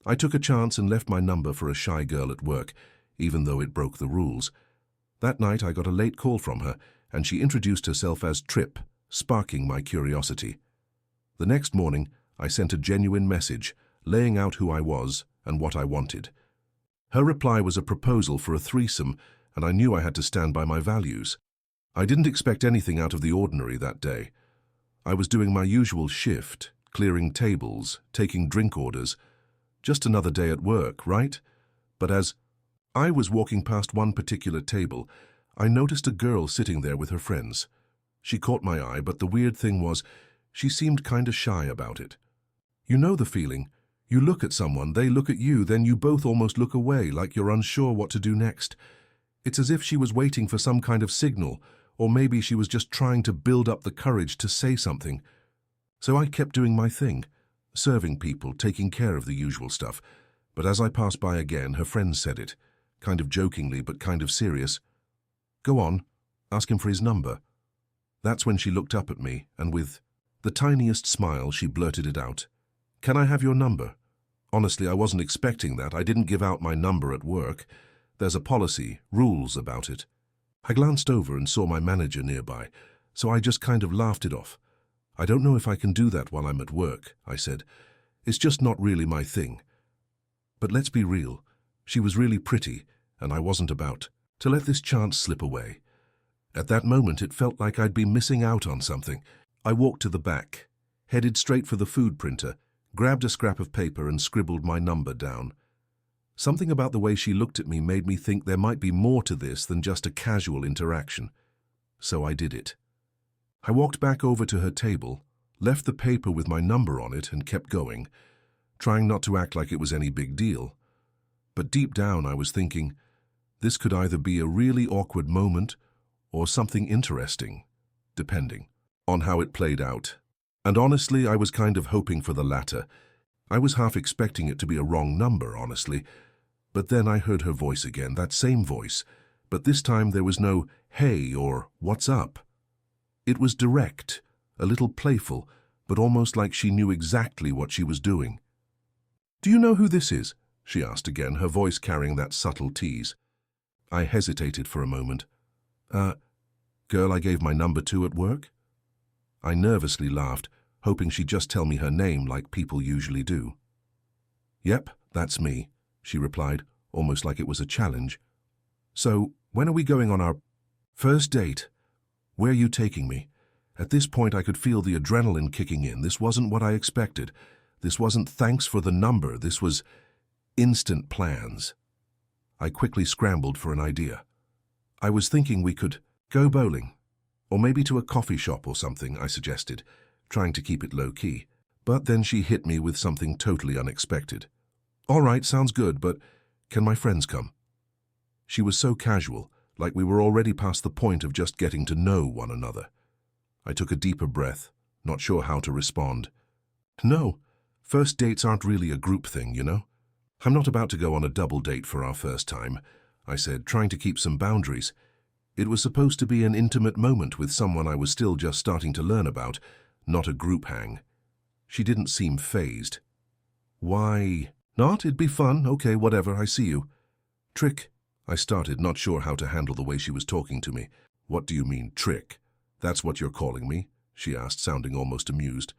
I took a chance and left my number for a shy girl at work, even though it broke the rules. That night I got a late call from her, and she introduced herself as Trip, sparking my curiosity. The next morning, I sent a genuine message, laying out who I was and what I wanted. Her reply was a proposal for a threesome, and I knew I had to stand by my values. I didn't expect anything out of the ordinary that day. I was doing my usual shift, clearing tables, taking drink orders. Just another day at work, right? But as I was walking past one particular table, I noticed a girl sitting there with her friends. She caught my eye, but the weird thing was, she seemed kinda shy about it. You know the feeling. You look at someone, they look at you, then you both almost look away, like you're unsure what to do next. It's as if she was waiting for some kind of signal, or maybe she was just trying to build up the courage to say something. So I kept doing my thing, serving people, taking care of the usual stuff. But as I passed by again, her friend said it, kind of jokingly but kind of serious. "Go on, ask him for his number." That's when she looked up at me, and with the tiniest smile, she blurted it out. "Can I have your number?" Honestly, I wasn't expecting that. I didn't give out my number at work. There's a policy, rules about it. I glanced over and saw my manager nearby, so I just kind of laughed it off. "I don't know if I can do that while I'm at work," I said. "It's just not really my thing." But let's be real, she was really pretty, and I wasn't about to let this chance slip away. At that moment, it felt like I'd been missing out on something. I walked to the back, headed straight for the food printer, grabbed a scrap of paper and scribbled my number down. Something about the way she looked at me made me think there might be more to this than just a casual interaction. So I did it. I walked back over to her table, left the paper with my number on it and kept going, trying not to act like it was any big deal. But deep down I was thinking, this could either be a really awkward moment or something interesting, depending on how it played out. And honestly, I was kind of hoping for the latter. I was half expecting it to be a wrong number, honestly. But then I heard her voice again, that same voice. But this time there was no, "Hey," or "What's up?" It was direct, a little playful, but almost like she knew exactly what she was doing. "Do you know who this is?" she asked again, her voice carrying that subtle tease. I hesitated for a moment. Girl I gave my number to at work?" I nervously laughed, hoping she'd just tell me her name like people usually do. "Yep, that's me," she replied, almost like it was a challenge. "So, when are we going on our first date? Where are you taking me?" At this point I could feel the adrenaline kicking in. This wasn't what I expected. This wasn't thanks for the number. This was instant plans. I quickly scrambled for an idea. "I was thinking we could go bowling. Or maybe to a coffee shop or something," I suggested, trying to keep it low-key. But then she hit me with something totally unexpected. "All right, sounds good, but can my friends come?" She was so casual, like we were already past the point of just getting to know one another. I took a deeper breath, not sure how to respond. "No, first dates aren't really a group thing, you know? I'm not about to go on a double date for our first time," I said, trying to keep some boundaries. It was supposed to be an intimate moment with someone I was still just starting to learn about, not a group hang. She didn't seem fazed. "Why not? It'd be fun. Okay, whatever, I see you." "Trick," I started, not sure how to handle the way she was talking to me. "What do you mean, trick? That's what you're calling me?" she asked, sounding almost amused.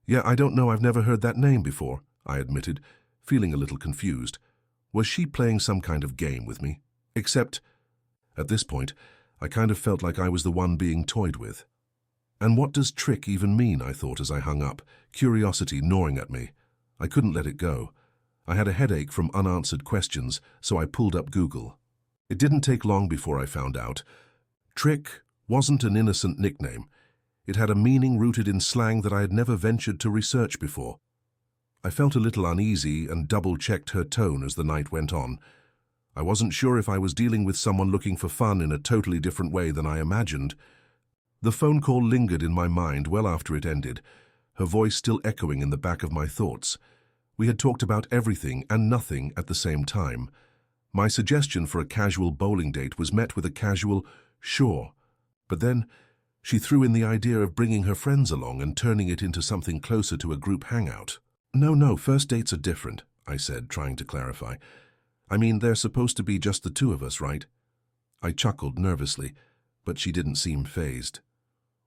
"Yeah, I don't know, I've never heard that name before," I admitted, feeling a little confused. Was she playing some kind of game with me? Except, at this point, I kind of felt like I was the one being toyed with. And what does trick even mean, I thought as I hung up, curiosity gnawing at me. I couldn't let it go. I had a headache from unanswered questions, so I pulled up Google. It didn't take long before I found out. Trick wasn't an innocent nickname. It had a meaning rooted in slang that I had never ventured to research before. I felt a little uneasy and double-checked her tone as the night went on. I wasn't sure if I was dealing with someone looking for fun in a totally different way than I imagined. The phone call lingered in my mind well after it ended, her voice still echoing in the back of my thoughts. We had talked about everything and nothing at the same time. My suggestion for a casual bowling date was met with a casual, "Sure." But then she threw in the idea of bringing her friends along and turning it into something closer to a group hangout. No, first dates are different," I said, trying to clarify. I mean, they're supposed to be just the two of us, right? I chuckled nervously, but she didn't seem fazed.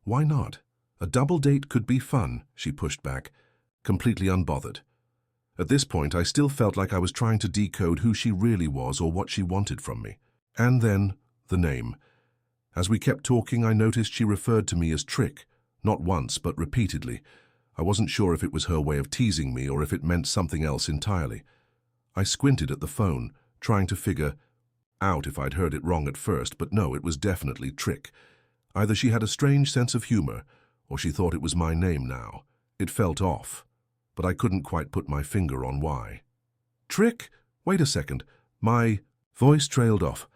Why not? A double date could be fun, she pushed back, completely unbothered. At this point, I still felt like I was trying to decode who she really was or what she wanted from me. And then, the name. As we kept talking, I noticed she referred to me as Trick, not once, but repeatedly. I wasn't sure if it was her way of teasing me or if it meant something else entirely. I squinted at the phone, trying to figure out if I'd heard it wrong at first, but no, it was definitely Trick. Either she had a strange sense of humor, or she thought it was my name now. It felt off, but I couldn't quite put my finger on why. Trick? Wait a second. My voice trailed off,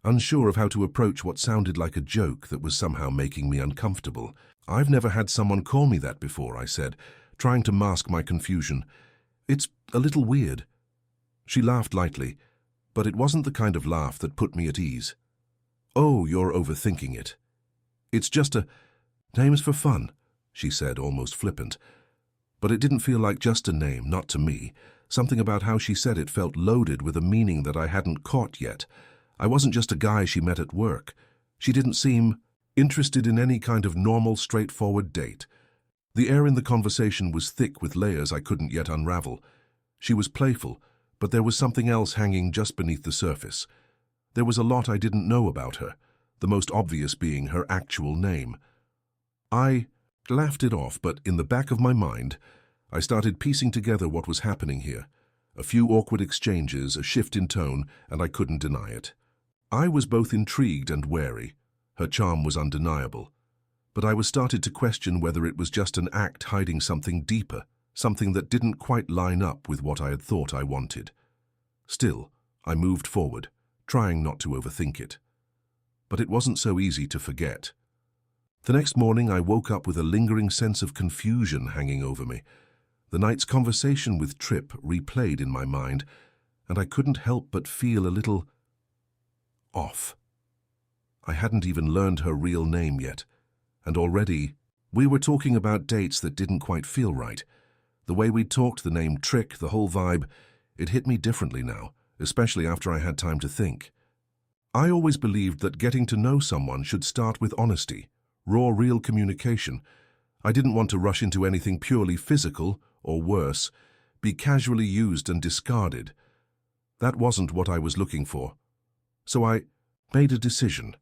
unsure of how to approach what sounded like a joke that was somehow making me uncomfortable. I've never had someone call me that before, I said, trying to mask my confusion. It's a little weird. She laughed lightly, but it wasn't the kind of laugh that put me at ease. Oh, you're overthinking it. It's just a name's for fun, she said, almost flippant. But it didn't feel like just a name, not to me. Something about how she said it felt loaded with a meaning that I hadn't caught yet. I wasn't just a guy she met at work. She didn't seem interested in any kind of normal, straightforward date. The air in the conversation was thick with layers I couldn't yet unravel. She was playful, but there was something else hanging just beneath the surface. There was a lot I didn't know about her, the most obvious being her actual name. I laughed it off, but in the back of my mind, I started piecing together what was happening here. A few awkward exchanges, a shift in tone, and I couldn't deny it. I was both intrigued and wary. Her charm was undeniable. But I was started to question whether it was just an act hiding something deeper, something that didn't quite line up with what I had thought I wanted. Still, I moved forward, trying not to overthink it. But it wasn't so easy to forget. The next morning, I woke up with a lingering sense of confusion hanging over me. The night's conversation with Tripp replayed in my mind, and I couldn't help but feel a little off. I hadn't even learned her real name yet, and already we were talking about dates that didn't quite feel right. The way we'd talked, the name Trick, the whole vibe, it hit me differently now, especially after I had time to think. I always believed that getting to know someone should start with honesty, raw, real communication. I didn't want to rush into anything purely physical, or worse, be casually used and discarded. That wasn't what I was looking for. So I made a decision.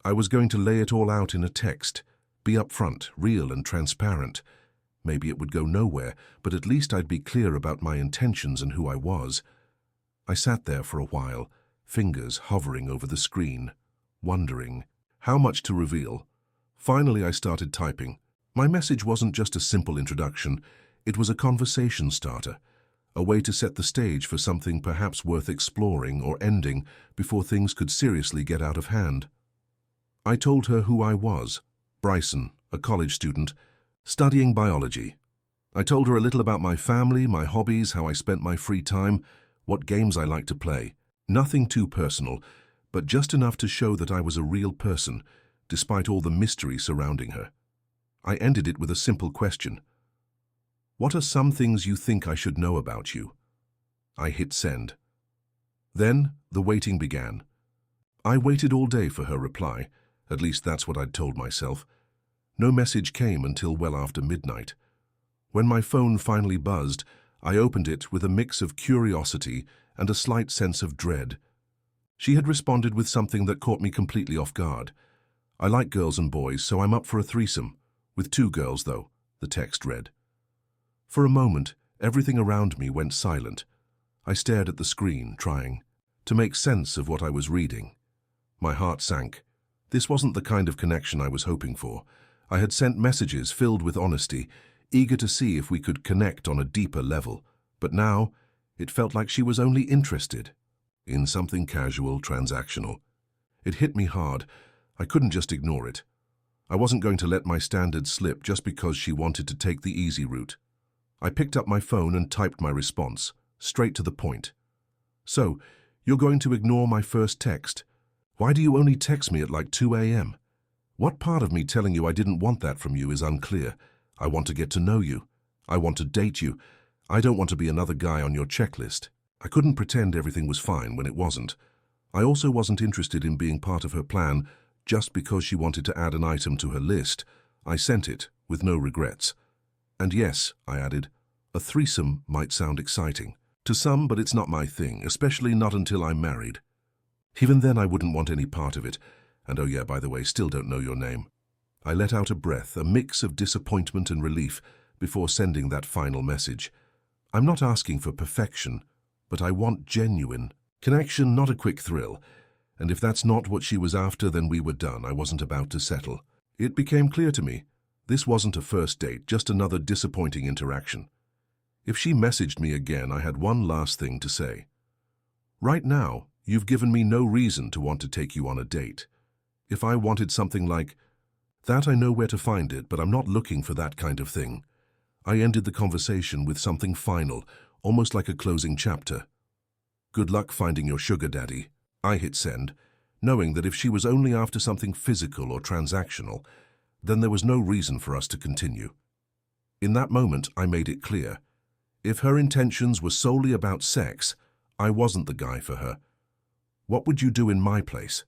I was going to lay it all out in a text, be upfront, real and transparent. Maybe it would go nowhere, but at least I'd be clear about my intentions and who I was. I sat there for a while, fingers hovering over the screen, wondering how much to reveal. Finally, I started typing. My message wasn't just a simple introduction, it was a conversation starter, a way to set the stage for something perhaps worth exploring or ending before things could seriously get out of hand. I told her who I was, Bryson, a college student, studying biology. I told her a little about my family, my hobbies, how I spent my free time, what games I like to play. Nothing too personal, but just enough to show that I was a real person, despite all the mystery surrounding her. I ended it with a simple question. What are some things you think I should know about you? I hit send. Then the waiting began. I waited all day for her reply, at least that's what I'd told myself. No message came until well after midnight. When my phone finally buzzed, I opened it with a mix of curiosity and a slight sense of dread. She had responded with something that caught me completely off guard. I like girls and boys, so I'm up for a threesome. With 2 girls, though, the text read. For a moment, everything around me went silent. I stared at the screen, trying to make sense of what I was reading. My heart sank. This wasn't the kind of connection I was hoping for. I had sent messages filled with honesty, eager to see if we could connect on a deeper level. But now, it felt like she was only interested in something casual, transactional. It hit me hard. I couldn't just ignore it. I wasn't going to let my standards slip just because she wanted to take the easy route. I picked up my phone and typed my response, straight to the point. So, you're going to ignore my first text? Why do you only text me at like 2 a.m.? What part of me telling you I didn't want that from you is unclear. I want to get to know you. I want to date you. I don't want to be another guy on your checklist. I couldn't pretend everything was fine when it wasn't. I also wasn't interested in being part of her plan just because she wanted to add an item to her list. I sent it, with no regrets. And yes, I added, a threesome might sound exciting to some, but it's not my thing, especially not until I'm married. Even then I wouldn't want any part of it. And oh yeah, by the way, still don't know your name. I let out a breath, a mix of disappointment and relief, before sending that final message. I'm not asking for perfection, but I want genuine connection, not a quick thrill. And if that's not what she was after, then we were done. I wasn't about to settle. It became clear to me, this wasn't a first date, just another disappointing interaction. If she messaged me again, I had one last thing to say. Right now, you've given me no reason to want to take you on a date. If I wanted something like that, I know where to find it, but I'm not looking for that kind of thing. I ended the conversation with something final, almost like a closing chapter. Good luck finding your sugar daddy. I hit send, knowing that if she was only after something physical or transactional, then there was no reason for us to continue. In that moment, I made it clear. If her intentions were solely about sex, I wasn't the guy for her. What would you do in my place?